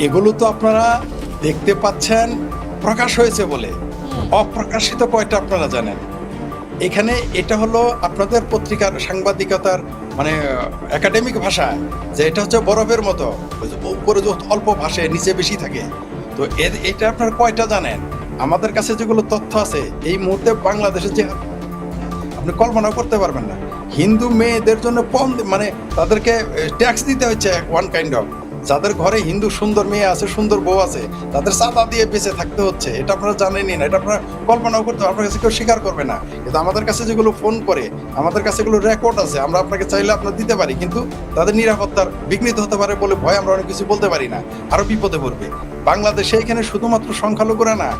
এগুলো তো আপনারা দেখতে পাচ্ছেন প্রকাশ হয়েছে বলে, অপ্রকাশিত কয়টা আপনারা জানেন? এখানে এটা হলো আপনাদের পত্রিকার সাংবাদিকতার মানে একাডেমিক ভাষায় যে এটা হচ্ছে বরফের মতো, উপরে যে অল্প ভাসে নিচে বেশি থাকে। তো এটা আপনারা কয়টা জানেন? আমাদের কাছে যেগুলো তথ্য আছে এই মুহূর্তে বাংলাদেশে যে আপনি কল্পনা করতে পারবেন না। হিন্দু মেয়েদের জন্য মানে তাদেরকে ট্যাক্স দিতে হচ্ছে ওয়ান কাইন্ড অফ। যাদের ঘরে হিন্দু সুন্দর মেয়ে আছে, সুন্দর বউ আছে, তাদের চাঁদা দিয়ে বেঁচে থাকতে হচ্ছে। এটা আপনারা জানেনই না, এটা আপনারা কল্পনাও করতে, আপনার কাছে কেউ স্বীকার করবে না। কিন্তু আমাদের কাছে যেগুলো ফোন করে, আমাদের কাছে এগুলো রেকর্ড আছে, আমরা আপনাকে চাইলে আপনার দিতে পারি, কিন্তু তাদের নিরাপত্তার বিঘ্নিত হতে পারে বলে ভয় আমরা অনেক কিছু বলতে পারি না, আরো বিপদে পড়বে। বাংলাদেশে এখানে শুধুমাত্র সংখ্যালঘুরা না,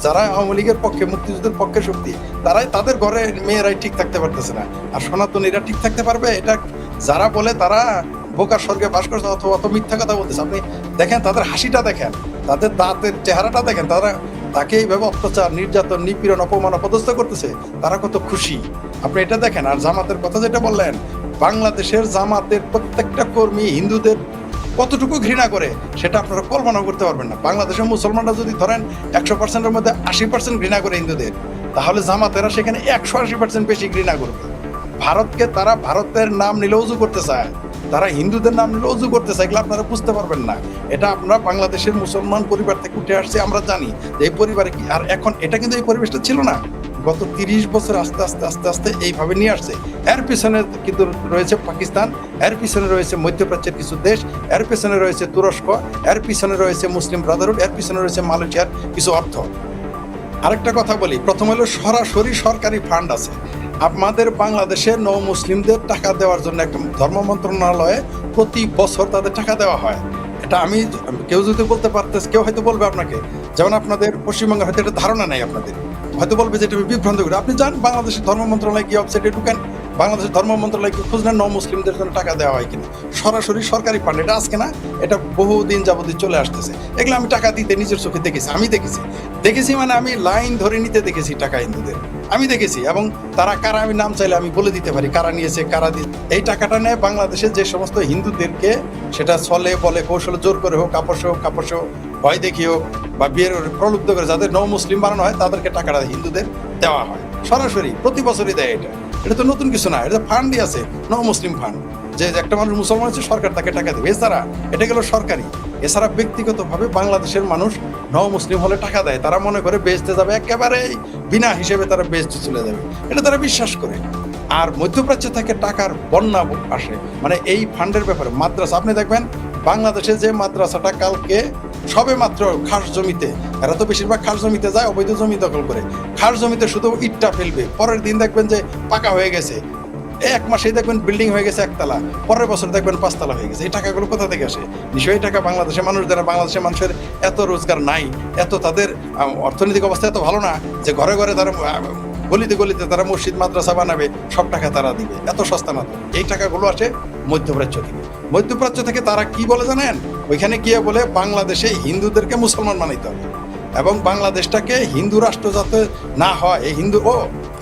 যারা আওয়ামী লীগের পক্ষে, মুক্তিযুদ্ধের পক্ষে শক্তি, তারাই তাদের ঘরে মেয়েরাই ঠিক থাকতে পারতেছে না। আর সনাতনীরা ঠিক থাকতে পারবে? এটা যারা বলে তারা বোকার স্বর্গে বাস করছে অথবা অত মিথ্যা কথা বলতেছে। আপনি দেখেন তাদের হাসিটা, দেখেন তাদের দাঁতের চেহারাটা, দেখেন তারা তাকে এইভাবে অত্যাচার, নির্যাতন, নিপীড়ন, অপমান, অপদস্থ করতেছে, তারা কত খুশি আপনি এটা দেখেন। আর জামাতের কথা যেটা বললেন, বাংলাদেশের জামাতের প্রত্যেকটা কর্মী হিন্দুদের কতটুকু ঘৃণা করে সেটা আপনারা কল্পনা করতে পারবেন না। বাংলাদেশের মুসলমানরা যদি ধরেন 100%-এর মধ্যে 80% ঘৃণা করে হিন্দুদের, তাহলে জামাতেরা সেখানে 180% বেশি ঘৃণা করবে। ভারতকে তারা ভারতের নাম নিলে উজু করতে চায়, তারা হিন্দুদের নাম নিলে উজু করতে চায়, এগুলো আপনারা বুঝতে পারবেন না। এটা আমরা বাংলাদেশের মুসলমান পরিবার থেকে উঠে আসছে, আমরা জানি যে এই পরিবারে কি। আর এখন এটা কিন্তু এই পরিবেশটা ছিল না, গত 30 বছর আস্তে আস্তে আস্তে আস্তে এইভাবে নিয়ে আসছে। এর পিছনে কিন্তু রয়েছে পাকিস্তান, এর পিছনে রয়েছে মধ্যপ্রাচ্যের কিছু দেশ, এর পিছনে রয়েছে তুরস্ক, এর পিছনে রয়েছে মুসলিম ব্রাদারহুড, এর পিছনে রয়েছে মালয়েশিয়ার কিছু অর্থ। আরেকটা কথা বলি, প্রথম হলো সরাসরি সরকারি ফান্ড আছে। আমাদের বাংলাদেশের নৌ মুসলিমদের টাকা দেওয়ার জন্য একটা ধর্ম মন্ত্রণালয়ে প্রতি বছর তাদের টাকা দেওয়া হয়। এটা আমি, কেউ যদি বলতে পারতেছে, কেউ হয়তো বলবে আপনাকে, যেমন আপনাদের পশ্চিমবঙ্গের হয়তো এটা ধারণা নেই, আপনাদের হয়তো বলবে যে এটা বিভ্রান্ত করে। আপনি যান বাংলাদেশের ধর্ম মন্ত্রণালয় কি ওয়েবসাইটে ঢুকেন, বাংলাদেশের ধর্ম মন্ত্রণালয় কি খোঁজ নেন নৌ মুসলিমদের জন্য টাকা দেওয়া হয় কিনা। সরাসরি সরকারি ফান্ড, এটা আজকে না, এটা বহুদিন যাবতীয় চলে আসতেছে। এগুলো আমি টাকা দিতে নিজের চোখে দেখেছি, আমি দেখেছি মানে আমি লাইন ধরে নিতে দেখেছি টাকা হিন্দুদের, আমি দেখেছি। এবং তারা কারা, আমি নাম চাইলে আমি বলে দিতে পারি কারা নিয়েছে, কারা দিয়ে এই টাকাটা নেয়। বাংলাদেশে যে সমস্ত হিন্দুদেরকে সেটা ছলে বলে কৌশলে জোর করে হোক, কাপড় হোক, ভয় দেখিয়ে হোক, বা বিয়ের প্রলুব্ধ করে যাদের নৌ মুসলিম বানানো হয় তাদেরকে টাকাটা হিন্দুদের দেওয়া হয় সরাসরি, প্রতি বছরই দেয়। এটা তো নতুন কিছু না, এটা ফান্ডই আছে, নৌ মুসলিম ফান্ড। যে একটা মানুষ মুসলমান হচ্ছে, সরকার তাকে টাকা দেবে। এছাড়া এটা গেল সরকারি। এছাড়া ব্যক্তিগতভাবে বাংলাদেশের মানুষ নৌ মুসলিম হলে টাকা দেয়, তারা মনে করে বেচতে যাবে, একেবারে বিনা হিসেবে তারা বেচতে চলে যাবে, এটা তারা বিশ্বাস করে। আর মধ্যপ্রাচ্য থেকে টাকার বন্যা আসে, মানে এই ফান্ডের ব্যাপারে। মাদ্রাসা আপনি দেখবেন, বাংলাদেশে যে মাদ্রাসাটা কালকে সবে মাত্র খাস জমিতে, এরা তো বেশিরভাগ খাস জমিতে যায়, অবৈধ জমি দখল করে, খাস জমিতে শুধু ইটটা ফেলবে, পরের দিন দেখবেন যে পাকা হয়ে গেছে, এক মাসেই দেখবেন বিল্ডিং হয়ে গেছে একতলা, পরের বছর দেখবেন 5 তলা হয়ে গেছে। এই টাকাগুলো কোথা থেকে আসে? নিশ্চয়ই টাকা বাংলাদেশের মানুষ দ্বারা। বাংলাদেশের মানুষের এত রোজগার নাই, এত তাদের অর্থনৈতিক অবস্থা এত ভালো না যে ঘরে ঘরে তারা গলিতে গলিতে তারা মসজিদ মাদ্রাসা বানাবে, সব টাকা তারা দিবে, এত সস্তা না তো। এই টাকাগুলো আসে মধ্যপ্রাচ্য থেকে। মধ্যপ্রাচ্য থেকে তারা কি বলে জানেন? ওইখানে গিয়ে বলে বাংলাদেশে হিন্দুদেরকে মুসলমান বানাইতে হবে এবং বাংলাদেশটাকে হিন্দু রাষ্ট্র যাতে না হয়, এই হিন্দু,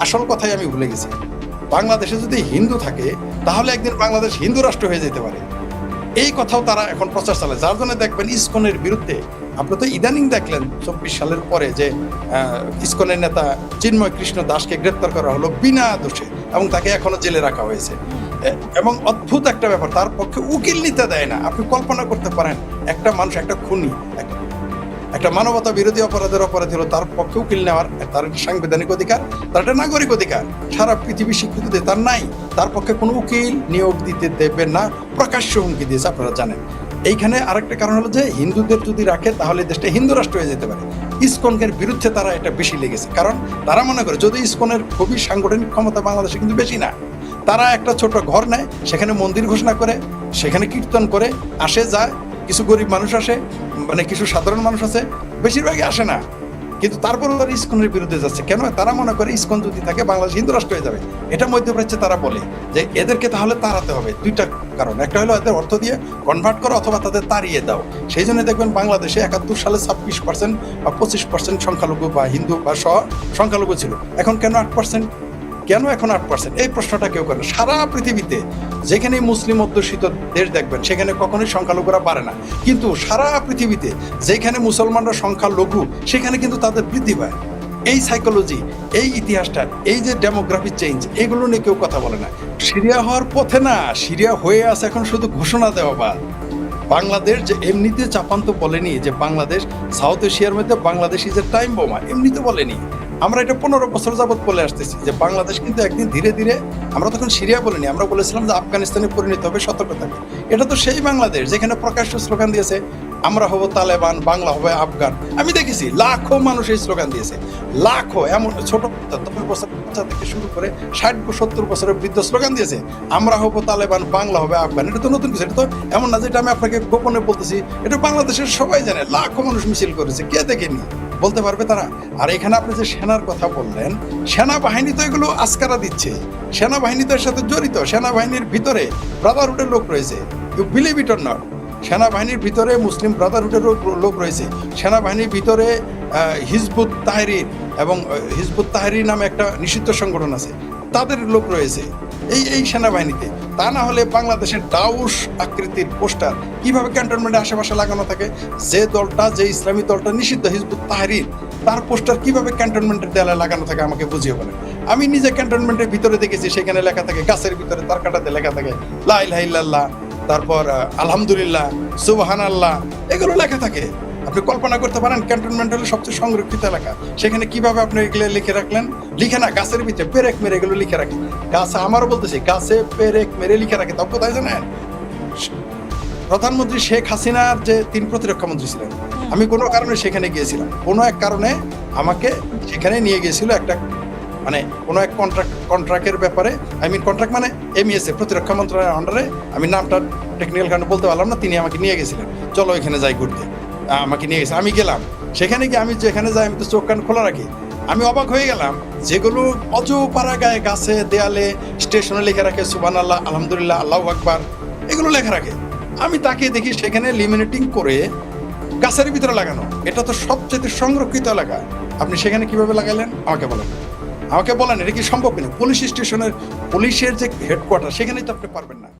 আসল কথাই আমি ভুলে গেছি, বাংলাদেশে যদি হিন্দু থাকে তাহলে একদিন বাংলাদেশ হিন্দু রাষ্ট্র হয়ে যেতে পারে। এই কথাও তারা এখন প্রচার চালায়, যার জন্য দেখবেন ইসকনের বিরুদ্ধে। আপনি তো ইদানিং দেখলেন 24 সালের পরে যে ইসকনের নেতা চিন্ময় কৃষ্ণ দাসকে গ্রেপ্তার করা হলো বিনা দোষে, এবং তাকে এখনো জেলে রাখা হয়েছে। এবং অদ্ভুত একটা ব্যাপার, তার পক্ষে উকিল নিতে দেয় না। আপনি কল্পনা করতে পারেন, একটা মানুষ, একটা খুনি, একটা মানবতা বিরোধী অপরাধের অপরাধী হলো, তার পক্ষে উকিল নেওয়ার তার একটা সাংবিধানিক অধিকার, তার একটা নাগরিক অধিকার, সারা পৃথিবী স্বীকৃতি দিয়ে তার নাই। তার পক্ষে কোনো উকিল নিয়োগ দিতে দেবে না, প্রকাশ্য হুমকি দিয়েছে, আপনারা জানেন। এইখানে আরেকটা কারণ হলো যে হিন্দুদের যদি রাখে তাহলে দেশটা হিন্দু রাষ্ট্র হয়ে যেতে পারে। ইসকনের বিরুদ্ধে তারা এটা বেশি লেগেছে, কারণ তারা মনে করে যদি ইসকনের খুবই সাংগঠনিক ক্ষমতা বাংলাদেশে কিন্তু বেশি না, তারা একটা ছোট ঘর নেয়, সেখানে মন্দির ঘোষণা করে, সেখানে কীর্তন করে, আসে যায়, কিছু গরিব মানুষ আসে, মানে কিছু সাধারণ মানুষ আছে, বেশিরভাগই আসে না। কিন্তু তারপরে তারা ইসকনের বিরুদ্ধে যাচ্ছে কেন? তারা মনে করে ইসকন যদি থাকে বাংলাদেশ হিন্দু রাষ্ট্র হয়ে যাবে। এটা মধ্যপ্রাচ্যে তারা বলে যে এদেরকে তাহলে তাড়াতে হবে। দুইটা কারণ, একটা হলো এদের অর্থ দিয়ে কনভার্ট করো অথবা তাদের তাড়িয়ে দাও। সেই জন্য দেখবেন বাংলাদেশে 71 সালে 26% বা 25% সংখ্যালঘু বা হিন্দু বা সংখ্যালঘু ছিল, এখন কেন 8%? কেন এখন 8%? এই প্রশ্নটা কেউ করে না। সারা পৃথিবীতে যেখানে মুসলিম অধ্যুষিত দেশ দেখবেন সেখানে কখনোই সংখ্যালঘুরা বাড়ে না, কিন্তু সারা পৃথিবীতে যেখানে মুসলমানরা সংখ্যালঘু সেখানে কিন্তু তাদের বৃদ্ধি পায়। এই সাইকোলজি, এই ইতিহাসটা, এই যে ডেমোগ্রাফি চেঞ্জ, এগুলো নিয়ে কেউ কথা বলে না। সিরিয়া হওয়ার পথে না, সিরিয়া হয়ে আছে, এখন শুধু ঘোষণা দেওয়া বাদ। বাংলাদেশ যে এমনিতে জাপান তো বলেনি যে বাংলাদেশ সাউথ এশিয়ার মধ্যে বাংলাদেশ ইজ এ টাইম বোমা, এমনিতে বলেনি। আমরা এটা 15 বছর যাবৎ বলে আসতেছি যে বাংলাদেশ কিন্তু একদিন ধীরে ধীরে, আমরা তখন সিরিয়া বলিনি, আমরা বলেছিলাম যে আফগানিস্তানে পরিণত হবে, সতর্ক থাকবে। এটা তো সেই বাংলাদেশ যেখানে প্রকাশ্য স্লোগান দিয়েছে আমরা হব তালেবান, বাংলা হবে আফগান। আমি দেখেছি লাখো মানুষ এই স্লোগান দিয়েছে, লাখো, এমন ছোট 10 বছর বাচ্চা থেকে শুরু করে 60-70 বছরের বৃদ্ধ স্লোগান দিয়েছে আমরা হব তালেবান, বাংলা হবে আফগান। এটা তো নতুন কিছু, এটা তো এমন না যেটা আমি আপনাকে গোপনে বলতেছি, এটা বাংলাদেশের সবাই জানে। লাখো মানুষ মিছিল করেছে, কে দেখেনি বলতে পারবে তারা? আর এখানে আপনি যে সেনার কথা বললেন, সেনাবাহিনী তো এগুলো আস্কারা দিচ্ছে, সেনাবাহিনী তো এর সাথে জড়িত। সেনাবাহিনীর ভিতরে ব্রাদারহুডের লোক রয়েছে, you believe it or not. সেনাবাহিনীর ভিতরে মুসলিম ব্রাদারহুডের লোক রয়েছে, সেনাবাহিনীর ভিতরে হিজবুত তাহরির এবং হিজবুত তাহরির নামে একটা নিষিদ্ধ সংগঠন আছে, তাদের লোক রয়েছে এই সেনাবাহিনীতে। তা না হলে বাংলাদেশের ডাউস আকৃতির পোস্টার কিভাবে ক্যান্টনমেন্টের আশেপাশে লাগানো থাকে? যে দলটা, যে ইসলামী দলটা নিষিদ্ধ, হিজবুত তাহরির, তার পোস্টার কিভাবে ক্যান্টনমেন্টের দেয়ালে লাগানো থাকে আমাকে বুঝিয়ে বলেন। আমি নিজে ক্যান্টনমেন্টের ভিতরে দেখেছি, সেখানে লেখা থাকে, গাছের ভিতরে তার কাটাতে লেখা থাকে লা ইলাহা ইল্লাল্লাহ, তারপর আলহামদুলিল্লাহ, সুবহানাল্লাহ, এগুলো লেখা থাকে। আপনি কল্পনা করতে পারেন ক্যান্টনমেন্ট হলো সবচেয়ে সংরক্ষিত এলাকা, সেখানে কিভাবে আপনি এগুলো লিখে রাখলেন? লিখে না, গাছের ভিতরে পেরেক মেরে এগুলো লিখে রাখে। গাছে, আমারও বলতেছি, গাছে পেরেক মেরে লিখে রাখে। তবে কোথায় জানেন? প্রধানমন্ত্রী শেখ হাসিনার যে 3 প্রতিরক্ষা মন্ত্রী ছিলেন, আমি কোনো কারণে সেখানে গিয়েছিলাম, কোনো এক কারণে আমাকে সেখানে নিয়ে গিয়েছিল একটা, মানে কোনো এক কন্ট্রাক্টের ব্যাপারে, কন্ট্রাক্ট মানে এমইএসএ, প্রতিরক্ষা মন্ত্রণালয়ের আন্ডারে, আমি নামটা টেকনিক্যাল কারণে বলতে পারলাম না, তিনি আমাকে নিয়ে গেছিলেন, চলো এখানে যাই ঘুরতে। আমাকে নিয়ে গেছে, আমি গেলাম। সেখানে গিয়ে আমি যেখানে যাই আমি তো চোখ কান খোলা রাখি। আমি অবাক হয়ে গেলাম, যেগুলো অজপাড়া গায়ে, গাছে, দেয়ালে, স্টেশনে লিখে রাখে সুবহানাল্লাহ, আলহামদুলিল্লাহ, আল্লাহু আকবার, এগুলো লেখা রাখে। আমি তাকে দেখি সেখানে লিমিনেটিং করে গাছের ভিতরে লাগানো। এটা তো সবচেয়ে সংরক্ষিত এলাকা, আপনি সেখানে কিভাবে লাগাইলেন আমাকে বলেন? আমাকে বলেন, এটা কি সম্ভব কিনা? পুলিশ স্টেশনের, পুলিশের যে হেডকোয়ার্টার, সেখানেই তো আপনি পারবেন না।